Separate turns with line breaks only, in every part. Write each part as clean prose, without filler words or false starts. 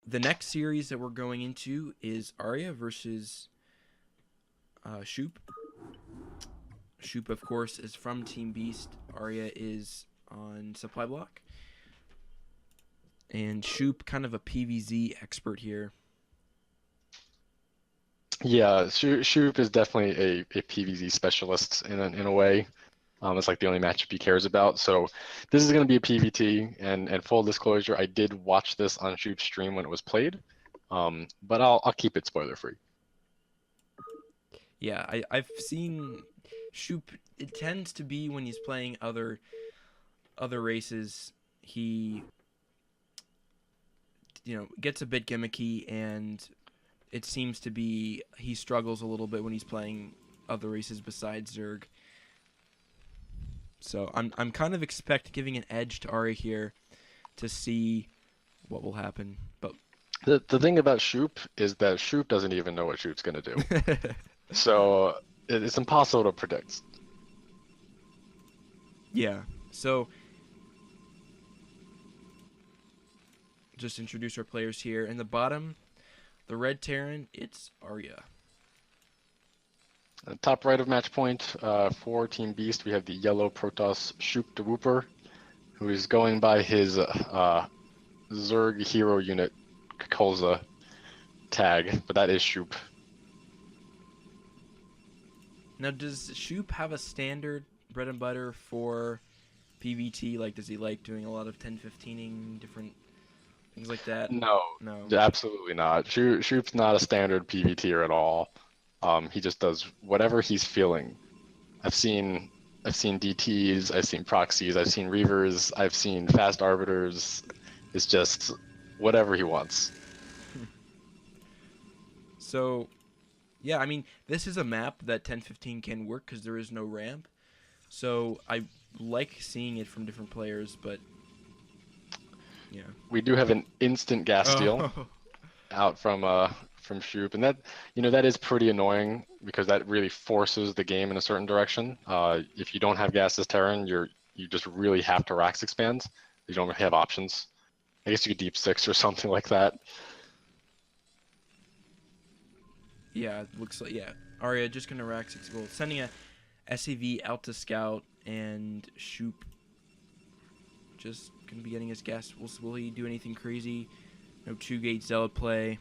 the next series that we're going into is Arya versus Shoop. Shoop, of course, is from Team Beast. Arya is on Supply Block. And Shoop, kind of a PvZ expert here.
Yeah, Shoop is definitely a PvZ specialist in a way. It's like the only matchup he cares about. So this is going to be a PvT, and full disclosure, I did watch this on Shoop's stream when it was played, but I'll keep it spoiler free.
Yeah, I've seen Shoop. It tends to be when he's playing other races, he gets a bit gimmicky, and it seems to be he struggles a little bit when he's playing other races besides Zerg. So I'm kind of giving an edge to Arya here to see what will happen. But
the thing about Shoop is that Shoop doesn't even know what Shoop's going to do. So it's impossible to predict.
Yeah. So just introduce our players here. In the bottom, the red Terran, it's Arya.
Top right of match point for Team Beast, we have the yellow Protoss Shoopdawooper, who is going by his Zerg hero unit Kolza tag, but that is Shoop.
Now, does Shoop have a standard bread and butter for PvT? Like, does he like doing a lot of 10-15ing, different things like that?
No, absolutely not. Shoop's not a standard PvTer at all. He just does whatever he's feeling. I've seen DTs, I've seen proxies, I've seen Reavers, I've seen fast arbiters. It's just whatever he wants.
So, yeah, I mean, this is a map that 10-15 can work because there is no ramp. So I like seeing it from different players, but yeah.
We do have an instant gas steal out from Shoop, and that is pretty annoying because that really forces the game in a certain direction. If you don't have gas as Terran, you just really have to Rax expand. You don't really have options. I guess you could deep six or something like that.
Yeah, it looks like Arya just gonna Rax gold, sending a SCV out to scout, and Shoop just gonna be getting his gas. Will he do anything crazy? No 2-gate zealot play.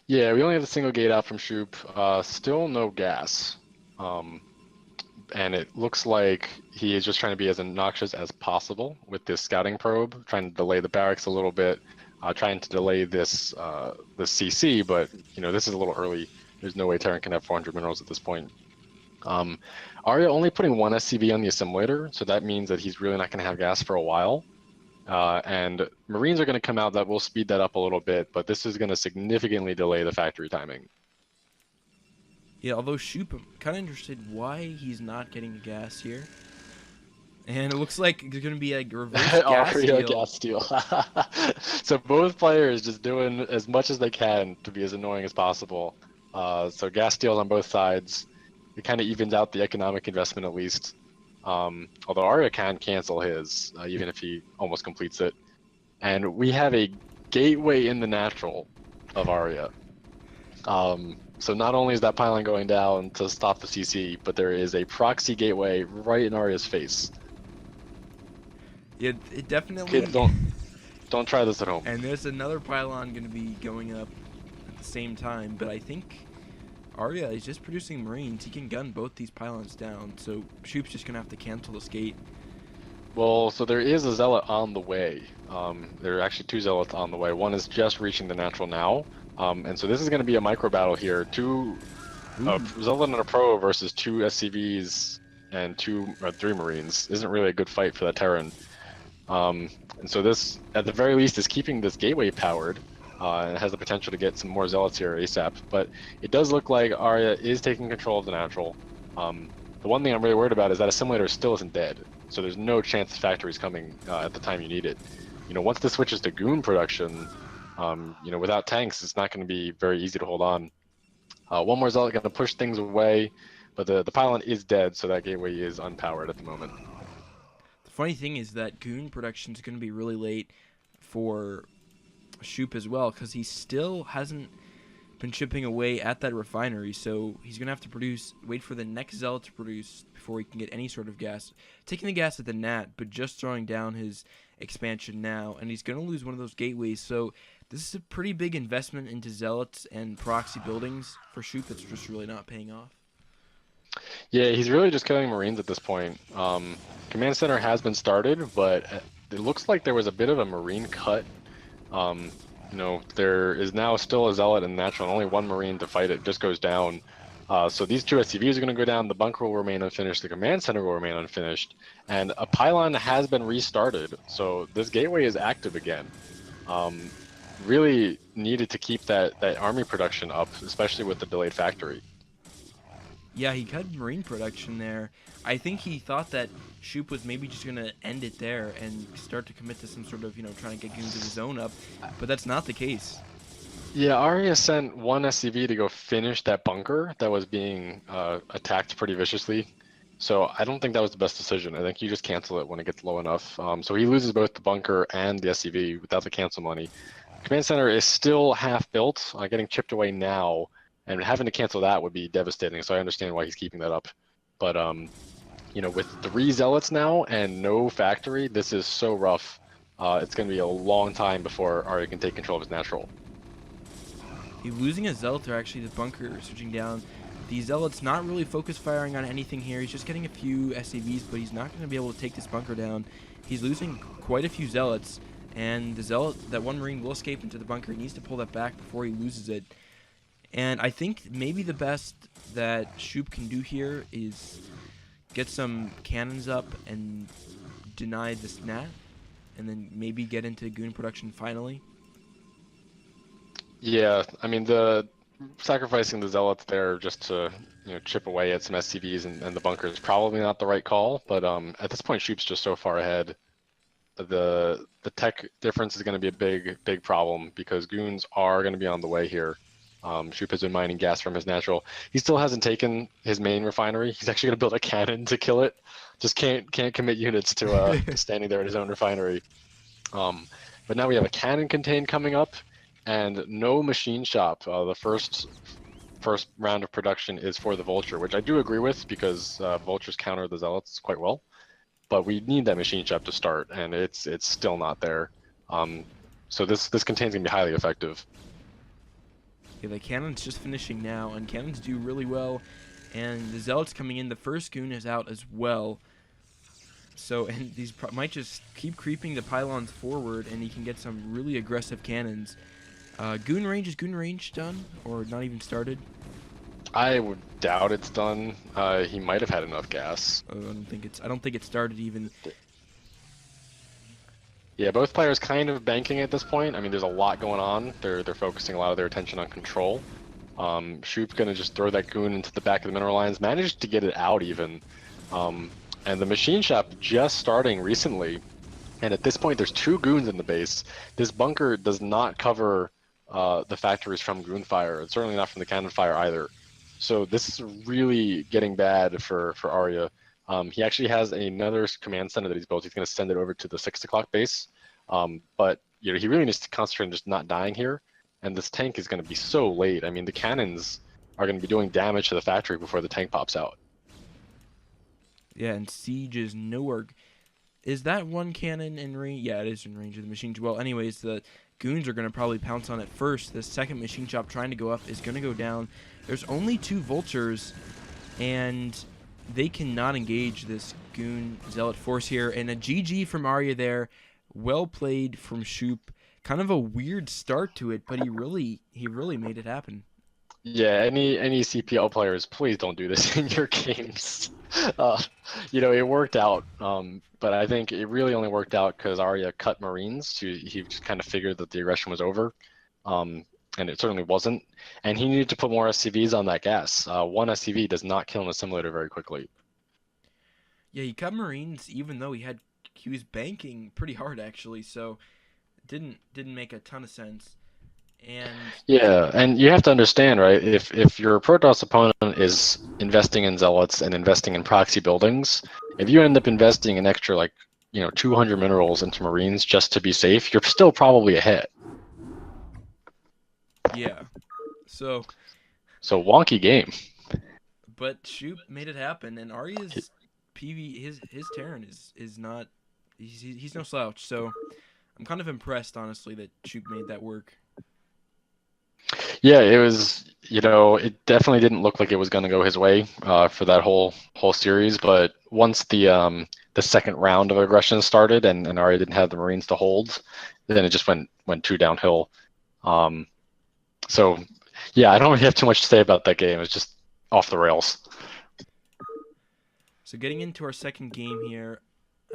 Yeah, we only have a single gate out from Shoop. Still no gas. And it looks like he is just trying to be as obnoxious as possible with this scouting probe, trying to delay the barracks a little bit, trying to delay this CC, but this is a little early. There's no way Terran can have 400 minerals at this point. Arya only putting one SCV on the assimilator, so that means that he's really not going to have gas for a while. And Marines are going to come out that will speed that up a little bit, but this is going to significantly delay the factory timing.
Yeah, although Shoop, I'm kind of interested why he's not getting the gas here. And it looks like there's going to be a reverse gas
Arya
steal.
gas steal. So both players just doing as much as they can to be as annoying as possible. So gas steals on both sides. It kind of evens out the economic investment at least. Although Arya can cancel his, even if he almost completes it. And we have a gateway in the natural of Arya. So not only is that pylon going down to stop the CC, but there is a proxy gateway right in Arya's face.
Yeah, it definitely...
Kids, don't try this at home.
And there's another pylon going to be going up at the same time, but I think Arya is just producing Marines. He can gun both these pylons down, so Shoop's just going to have to cancel this gate.
Well, so there is a zealot on the way. There are actually two zealots on the way. One is just reaching the natural now. And so this is going to be a micro battle here. A zealot and a pro versus two SCVs and three Marines. Isn't really a good fight for that Terran. And so this, at the very least, is keeping this gateway powered. And it has the potential to get some more zealots here ASAP. But it does look like Arya is taking control of the natural. The one thing I'm really worried about is that assimilator still isn't dead. So there's no chance the factory's coming at the time you need it. Once this switches to goon production, without tanks, it's not going to be very easy to hold on. One more zealot going to push things away, but the pylon is dead, so that gateway is unpowered at the moment.
The funny thing is that goon production is going to be really late. for Shoop as well, because he still hasn't been chipping away at that refinery, so he's gonna have to wait for the next zealot to produce before he can get any sort of gas. Taking the gas at the Nat, but just throwing down his expansion now, and he's gonna lose one of those gateways. So this is a pretty big investment into zealots and proxy buildings for Shoop that's just really not paying off.
Yeah, he's really just killing Marines at this point. Command center has been started, but it looks like there was a bit of a Marine cut. You know, there is now still a zealot in natural, and only one Marine to fight it just goes down. So these two SCVs are going to go down, the bunker will remain unfinished, the command center will remain unfinished, and a pylon has been restarted, so this gateway is active again. Really needed to keep that army production up, especially with the delayed factory.
Yeah, he cut Marine production there. I think he thought that Shoop was maybe just going to end it there and start to commit to some sort of, trying to get goons of his own up, but that's not the case.
Yeah, Arya sent one SCV to go finish that bunker that was being attacked pretty viciously. So I don't think that was the best decision. I think you just cancel it when it gets low enough. So he loses both the bunker and the SCV without the cancel money. Command center is still half built, getting chipped away now, and having to cancel that would be devastating. So I understand why he's keeping that up. But with 3 zealots now and no factory, this is so rough. It's going to be a long time before Arya can take control of his natural.
He's losing a zealot there, actually, the bunker switching down. The zealot's not really focus firing on anything here. He's just getting a few SCVs, but he's not going to be able to take this bunker down. He's losing quite a few zealots, and the zealot, that one Marine will escape into the bunker. He needs to pull that back before he loses it. And I think maybe the best that Shoop can do here is get some cannons up and deny this Nat, and then maybe get into goon production finally.
Yeah, I mean, sacrificing the zealots there just to chip away at some SCVs and the bunker is probably not the right call. But at this point, Shoop's just so far ahead. The tech difference is going to be a big problem because goons are going to be on the way here. Shoop has been mining gas from his natural. He still hasn't taken his main refinery. He's actually going to build a cannon to kill it. Just can't commit units to standing there at his own refinery. But now we have a cannon contained coming up, and no machine shop. The first round of production is for the Vulture, which I do agree with because Vultures counter the Zealots quite well. But we need that machine shop to start, and it's still not there. So this container's gonna be highly effective.
Yeah, the cannon's just finishing now, and cannons do really well. And the Zealot's coming in. The first goon is out as well. So, and these might just keep creeping the pylons forward, and he can get some really aggressive cannons. Is goon range done, or not even started?
I would doubt it's done. He might have had enough gas.
I don't think it's started even.
Yeah, both players kind of banking at this point. I mean, there's a lot going on. They're focusing a lot of their attention on control. Shoop's gonna just throw that goon into the back of the mineral lines, managed to get it out even. And the machine shop just starting recently, and at this point there's 2 goons in the base. This bunker does not cover the factories from goon fire. It's certainly not from the cannon fire either. So this is really getting bad for Arya. He actually has another command center that he's built. He's going to send it over to the 6 o'clock base. But he really needs to concentrate on just not dying here. And this tank is going to be so late. I mean, the cannons are going to be doing damage to the factory before the tank pops out.
Yeah, and Siege is nowhere. Is that one cannon in range? Yeah, it is in range of the machine. Well, anyways, the goons are going to probably pounce on it first. The second machine shop trying to go up is going to go down. There's only 2 vultures, and they cannot engage this goon zealot force here. And a GG from Arya there. Well played from Shoop. Kind of a weird start to it, but he really made it happen.
Yeah, any CPL players, please don't do this in your games. It worked out, but I think it really only worked out because Arya cut Marines. He just kind of figured that the aggression was over, and it certainly wasn't. And he needed to put more SCVs on that gas. One SCV does not kill an assimilator very quickly.
Yeah, he cut Marines even though he was banking pretty hard actually, so it didn't make a ton of sense. And
yeah, and you have to understand, right? If your Protoss opponent is investing in zealots and investing in proxy buildings, if you end up investing an extra 200 minerals into Marines just to be safe, you're still probably ahead.
Yeah. So
wonky game.
but Shoop made it happen, and Arya's PV his Terran is not he's no slouch. So I'm kind of impressed, honestly, that Shoop made that work.
Yeah, it was. It definitely didn't look like it was going to go his way for that whole series. But once the second round of aggression started, and Arya didn't have the Marines to hold, then it just went too downhill. So yeah, I don't really have too much to say about that game. It's just off the rails.
So getting into our second game here,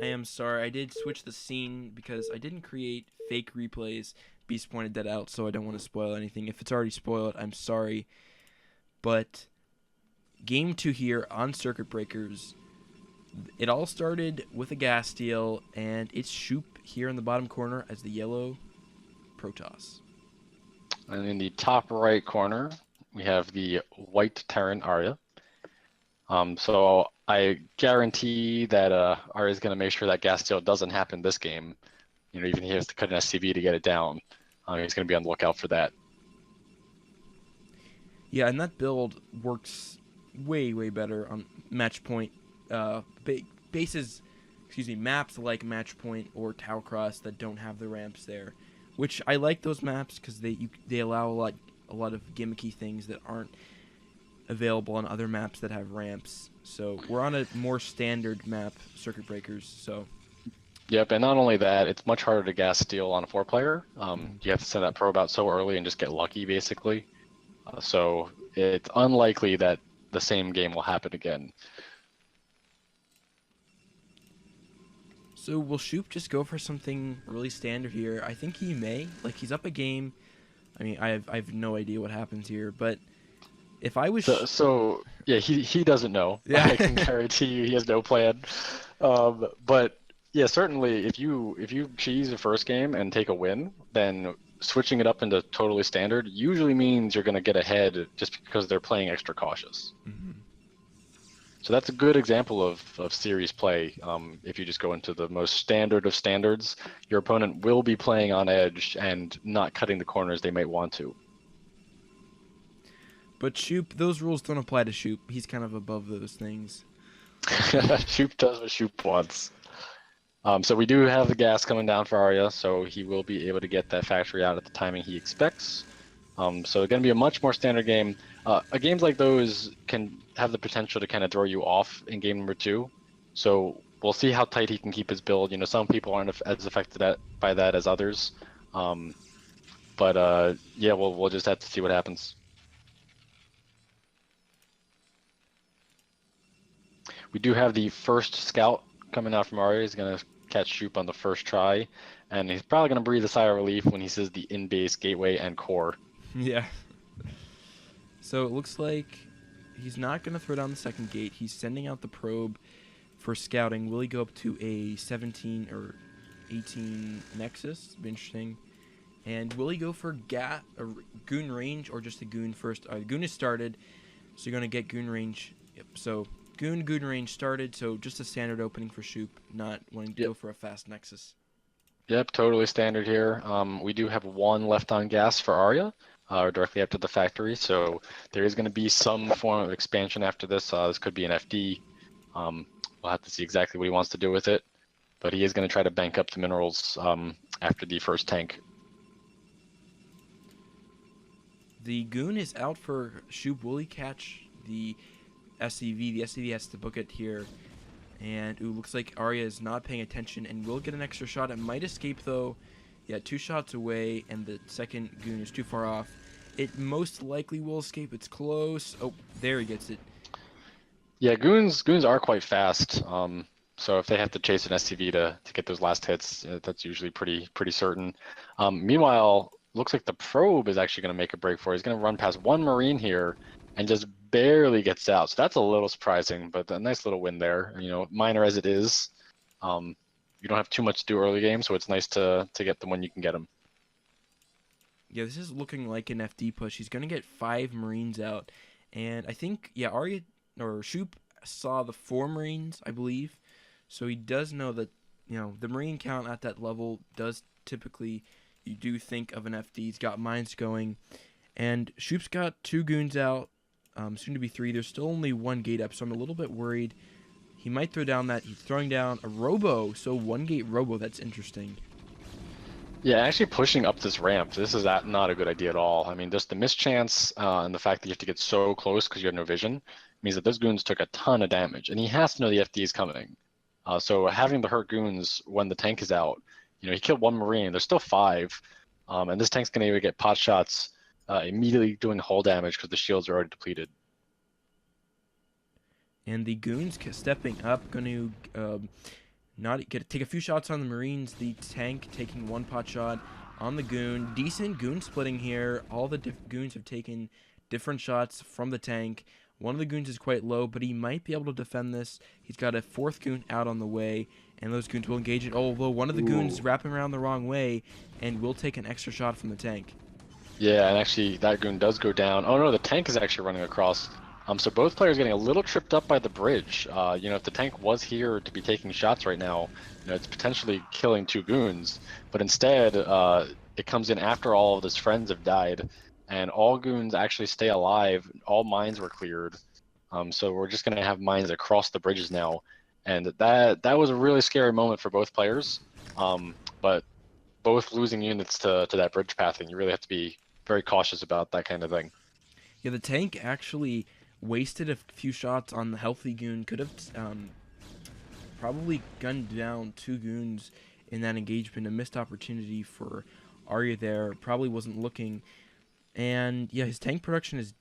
I am sorry I did switch the scene because I didn't create fake replays. Beast pointed that out, so I don't want to spoil anything. If it's already spoiled, I'm sorry. But game 2 here on Circuit Breakers, it all started with a gas steal, and it's Shoop here in the bottom corner as the yellow Protoss.
And in the top right corner, we have the white Terran Arya. So I guarantee that Arya is going to make sure that gas steal doesn't happen this game. Even if he has to cut an SCV to get it down, he's going to be on the lookout for that.
Yeah, and that build works way, way better on match point maps like Match Point or Tower Cross that don't have the ramps there, which I like those maps because they allow a lot of gimmicky things that aren't available on other maps that have ramps. So we're on a more standard map, Circuit Breakers. So.
Yep, and not only that, it's much harder to gas steal on a 4-player. You have to send that probe out so early and just get lucky, basically. So it's unlikely that the same game will happen again.
So will Shoop just go for something really standard here? I think he may. Like, he's up a game. I mean, I have no idea what happens here, but if I was...
So yeah, he doesn't know.
Yeah.
I can guarantee you he has no plan. But yeah, certainly if you cheese the first game and take a win, then switching it up into totally standard usually means you're going to get ahead just because they're playing extra cautious.
Mm-hmm.
So that's a good example of series play. If you just go into the most standard of standards, your opponent will be playing on edge and not cutting the corners they might want to.
But Shoop, those rules don't apply to Shoop. He's kind of above those things.
Shoop does what Shoop wants. So we do have the gas coming down for Arya, so he will be able to get that factory out at the timing he expects. So it's going to be a much more standard game. Games like those can have the potential to kind of throw you off in game number 2. So we'll see how tight he can keep his build. Some people aren't as affected by that as others. But yeah, we'll just have to see what happens. We do have the first scout coming out from Arya. He's going to catch Shoop on the first try, and he's probably going to breathe a sigh of relief when he says the in-base gateway and core.
Yeah. So it looks like he's not going to throw down the second gate. He's sending out the probe for scouting. Will he go up to a 17 or 18 Nexus? It'll be interesting. And will he go for goon range or just a goon first? Goon is started, so you're going to get goon range. Yep. So goon range started, so just a standard opening for Shoop, not wanting to go for a fast Nexus.
Yep, totally standard here. We do have one left on gas for Arya, directly after the factory, so there is going to be some form of expansion after this. This could be an FD. We'll have to see exactly what he wants to do with it, but he is going to try to bank up the minerals after the first tank.
The goon is out for Shoop. Will he catch the SCV? The SCV has to book it here. And it looks like Arya is not paying attention and will get an extra shot. It might escape, though. Yeah, 2 shots away, and the second goon is too far off. It most likely will escape. It's close. Oh, there he gets it.
Yeah, goons are quite fast. So if they have to chase an SCV to get those last hits, that's usually pretty certain. Meanwhile, looks like the probe is actually going to make a break for it. He's going to run past one Marine here and just barely gets out. So that's a little surprising, but a nice little win there. Minor as it is. You don't have too much to do early game, so it's nice to get them when you can get them.
Yeah, this is looking like an FD push. He's going to get 5 Marines out. And I think, yeah, Arya or Shoop saw the 4 Marines, I believe. So he does know that, you know, the Marine count at that level does typically, you do think of an FD. He's got mines going, and Shoop's got 2 goons out, soon to be 3. There's still only 1 gate up, so I'm a little bit worried. He might throw down that. He's throwing down a robo, so 1 gate robo. That's interesting.
Yeah, actually pushing up this ramp, this is not a good idea at all. I mean, just the mischance and the fact that you have to get so close because you have no vision means that those goons took a ton of damage, and he has to know the FD is coming. So having the hurt goons when the tank is out, you know, he killed 1 Marine, there's still 5, and this tank's gonna get pot shots immediately doing hull damage because the shields are already depleted.
And the goons stepping up, going to take a few shots on the Marines. The tank taking 1 pot shot on the goon. Decent goon splitting here. All the goons have taken different shots from the tank. One of the goons is quite low, but he might be able to defend this. He's got a 4th goon out on the way, and those goons will engage it. Although one of the goons is wrapping around the wrong way and will take an extra shot from the tank.
Yeah, and actually that goon does go down. Oh no, the tank is actually running across. So both players getting a little tripped up by the bridge. You know, if the tank was here to be taking shots right now, you know, it's potentially killing 2 goons. But instead, it comes in after all of his friends have died, and all goons actually stay alive. All mines were cleared. So we're just gonna have mines across the bridges now, and that was a really scary moment for both players. But both losing units to that bridge pathing, you really have to be very cautious about that kind of thing.
Yeah, the tank actually wasted a few shots on the healthy goon. Could have probably gunned down 2 goons in that engagement. A missed opportunity for Arya there. Probably wasn't looking. And yeah, his tank production is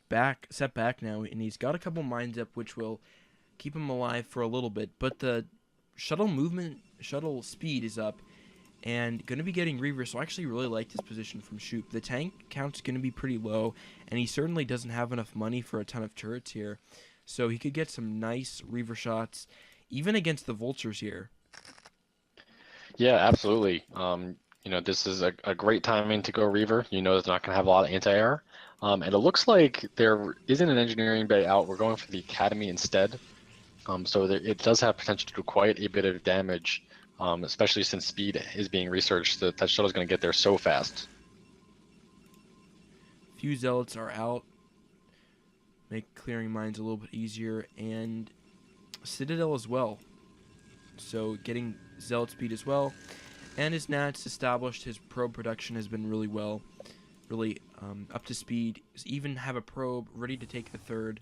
set back now, and he's got a couple mines up, which will keep him alive for a little bit. But the shuttle speed is up, and going to be getting Reaver, so I actually really like this position from Shoop. The tank count's going to be pretty low, and he certainly doesn't have enough money for a ton of turrets here, so he could get some nice Reaver shots, even against the Vultures here.
Yeah, absolutely. You know, this is a great timing to go Reaver. You know, it's not going to have a lot of anti-air. And it looks like there isn't an engineering bay out. We're going for the Academy instead. So it does have potential to do quite a bit of damage. Especially since speed is being researched, that shuttle's going to get there so fast.
Few zealots are out, make clearing mines a little bit easier, and Citadel as well. So getting zealot speed as well, and his nats established. His probe production has been really up to speed. Even have a probe ready to take the 3rd.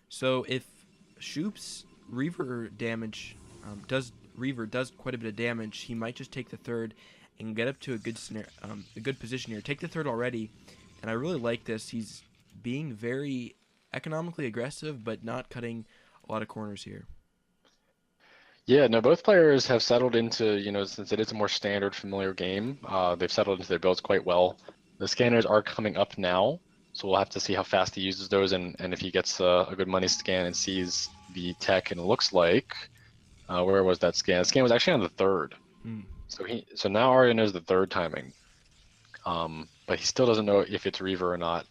So if Shoop's Reaver damage Reaver does quite a bit of damage, he might just take the 3rd and get up to a good position here. Take the 3rd already, and I really like this. He's being very economically aggressive, but not cutting a lot of corners here.
Yeah, no, both players have settled into, you know, since it is a more standard, familiar game, they've settled into their builds quite well. The scanners are coming up now, so we'll have to see how fast he uses those, and if he gets a good money scan and sees the tech, and it looks like, where was that scan? The scan was actually on the 3rd. So now Arya knows the 3rd timing. But he still doesn't know if it's Reaver or not.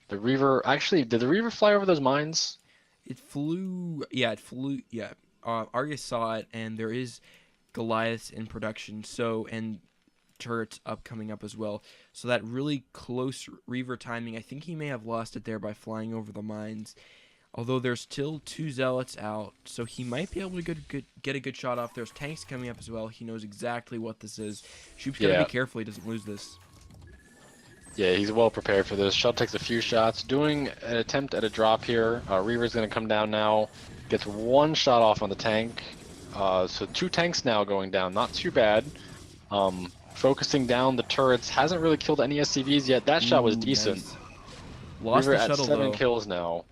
The Reaver, actually, did the Reaver fly over those mines?
It flew, yeah, Arya saw it, and there is Goliaths in production, and turrets coming up as well. So that really close Reaver timing, I think he may have lost it there by flying over the mines. Although there's still 2 zealots out, so he might be able to get a good shot off. There's tanks coming up as well. He knows exactly what this is. Shoop's got to be careful he doesn't lose this.
Yeah, he's well prepared for this. Shuttle takes a few shots, doing an attempt at a drop here. Reaver's going to come down now. Gets 1 shot off on the tank. So 2 tanks now going down. Not too bad. Focusing down the turrets. Hasn't really killed any SCVs yet. That shot was decent.
Nice. Lost
Reaver
the shuttle,
at 7
though.
kills now.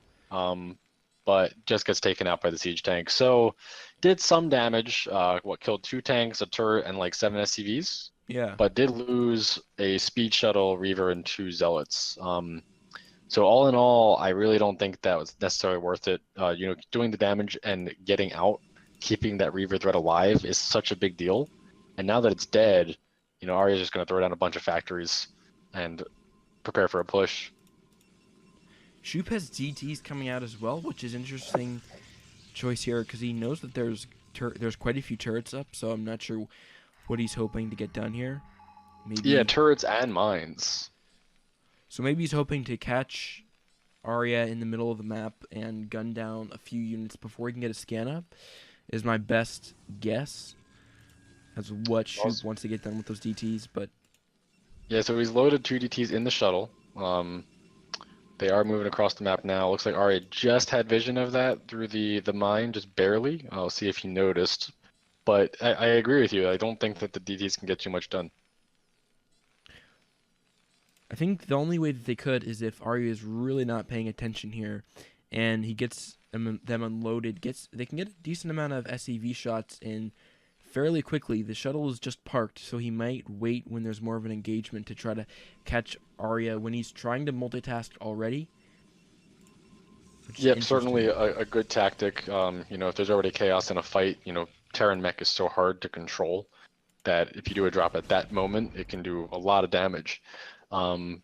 But just gets taken out by the siege tank. So did some damage. Killed 2 tanks, a turret, and like 7 SCVs.
Yeah.
But did lose a speed shuttle, Reaver, and 2 zealots. So all in all, I really don't think that was necessarily worth it. You know, doing the damage and getting out, keeping that Reaver threat alive is such a big deal. And now that it's dead, you know, Arya's just going to throw down a bunch of factories and prepare for a push.
Shoop has DTs coming out as well, which is interesting choice here because he knows that there's there's quite a few turrets up, so I'm not sure what he's hoping to get done here.
Yeah,
Maybe
turrets and mines.
so. Maybe he's hoping to catch Arya in the middle of the map and gun down a few units before he can get a scan up. Is my best guess. That's what Shoop wants to get done with those DTs, but
Yeah, so he's loaded 2 DTs in the shuttle. They are moving across the map now. Looks like Arya just had vision of that through the mine, just barely. I'll see if he noticed. But I agree with you. I don't think that the DTs can get too much done.
I think the only way that they could is if Arya is really not paying attention here, and he gets them unloaded. They can get a decent amount of SEV shots in fairly quickly. The shuttle is just parked, so he might wait when there's more of an engagement to try to catch Arya when he's trying to multitask already.
Yep, certainly a good tactic. You know, if there's already chaos in a fight, you know, Terran mech is so hard to control that if you do a drop at that moment, it can do a lot of damage.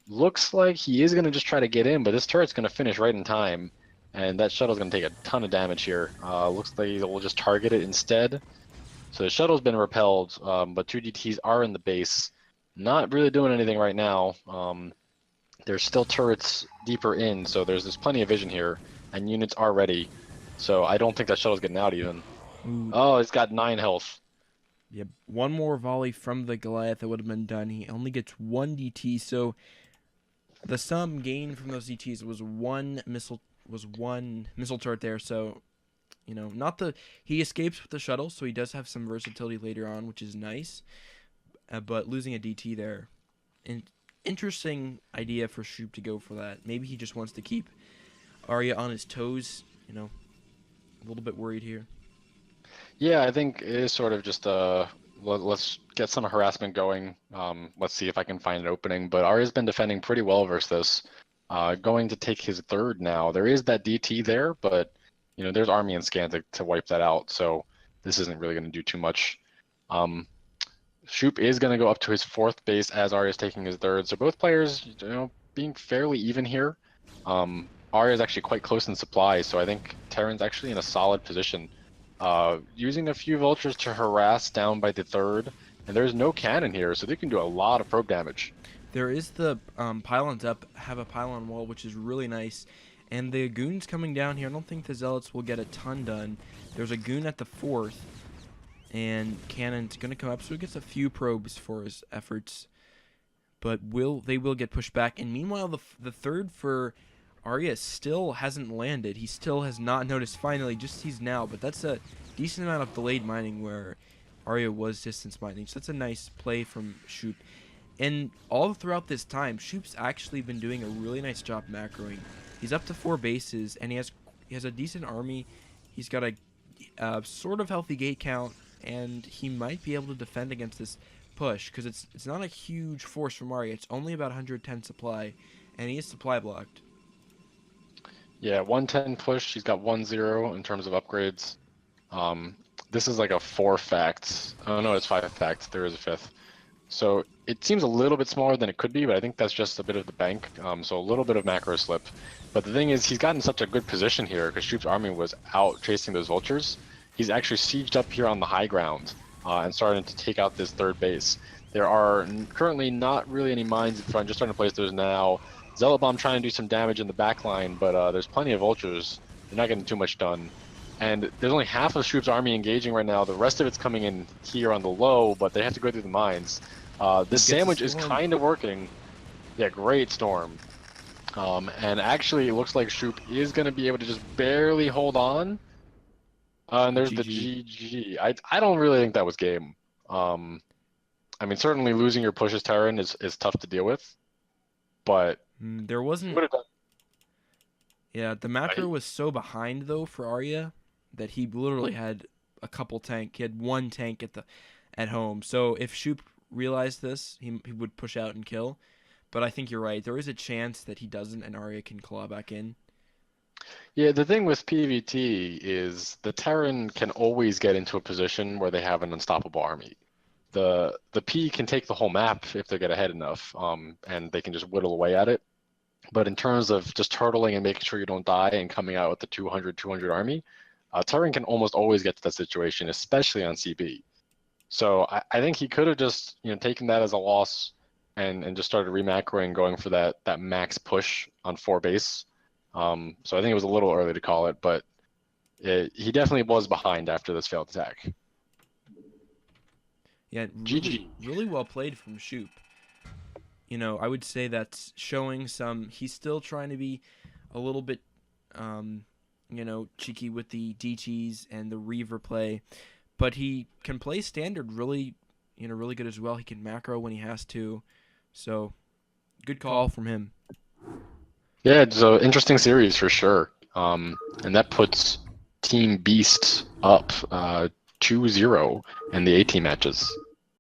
Looks like he is going to just try to get in, but this turret's going to finish right in time, and that shuttle's going to take a ton of damage here. Looks like he'll just target it instead. So the shuttle's been repelled, but 2 DTs are in the base. Not really doing anything right now. There's still turrets deeper in, so there's plenty of vision here, and units are ready. So I don't think that shuttle's getting out even.
Ooh.
Oh, it's got 9 health.
Yeah, one more volley from the Goliath that would have been done. He only gets 1 DT, so the sum gain from those DTs was one missile turret there. So, you know, he escapes with the shuttle, so he does have some versatility later on, which is nice. But losing a DT there, interesting idea for Shoop to go for that. Maybe he just wants to keep Arya on his toes. You know, a little bit worried here.
Yeah, I think it is sort of just let's get some harassment going. Let's see if I can find an opening. But Arya's been defending pretty well versus this. Going to take his third now. There is that DT there, but you know there's army and scan to wipe that out. So this isn't really going to do too much. Shoop is going to go up to his 4th base as Arya's taking his 3rd. So both players, you know, being fairly even here. Arya's actually quite close in supply, so I think Terran's actually in a solid position. Using a few vultures to harass down by the 3rd, and there's no cannon here, so they can do a lot of probe damage.
There is the pylons up, have a pylon wall, which is really nice, and the goons coming down here. I don't think the zealots will get a ton done. There's a goon at the 4th, and cannon's gonna come up, so he gets a few probes for his efforts, but they will get pushed back. And meanwhile, the 3rd for Arya still hasn't landed. He still has not noticed. Finally, just sees now, but that's a decent amount of delayed mining where Arya was distance mining. So that's a nice play from Shoop. And all throughout this time, Shoop's actually been doing a really nice job macroing. He's up to 4 bases, and he has a decent army. He's got a sort of healthy gate count, and he might be able to defend against this push because it's not a huge force from Arya. It's only about 110 supply, and he is supply blocked.
Yeah, 110 push. He's got 1-0 in terms of upgrades. This is like a 4 facts. Oh no, it's 5 facts. There is a 5th. So it seems a little bit smaller than it could be, but I think that's just a bit of the bank. So a little bit of macro slip. But the thing is, he's gotten such a good position here because Shoop's army was out chasing those vultures. He's actually sieged up here on the high ground and starting to take out this 3rd base. There are currently not really any mines in front, just starting to place those now. Zealot Bomb trying to do some damage in the back line, but there's plenty of vultures. They're not getting too much done. And there's only half of Shoop's army engaging right now. The rest of it's coming in here on the low, but they have to go through the mines. This sandwich is kind of working. Yeah, great storm. And actually, it looks like Shoop is going to be able to just barely hold on. And there's the GG. I don't really think that was game. I mean, certainly losing your pushes Terran is tough to deal with. But
there wasn't. Yeah, the macro was so behind though for Arya that he literally had a couple tank. He had 1 tank at home. So if Shoop realized this, he would push out and kill. But I think you're right. There is a chance that he doesn't, and Arya can claw back in.
Yeah, the thing with PvT is the Terran can always get into a position where they have an unstoppable army. The P can take the whole map if they get ahead enough, and they can just whittle away at it. But in terms of just turtling and making sure you don't die and coming out with the 200 army, Turing can almost always get to that situation, especially on CB. So I think he could have just taken that as a loss and just started remacroing, going for that max push on 4 base. So I think it was a little early to call it, but he definitely was behind after this failed attack.
Yeah, really well played from Shoop. I would say that's showing some. He's still trying to be a little bit, cheeky with the DTs and the Reaver play, but he can play standard really good as well. He can macro when he has to, so good call from him.
Yeah, it's an interesting series for sure, and that puts Team Beast up 2-0 in the A-team matches.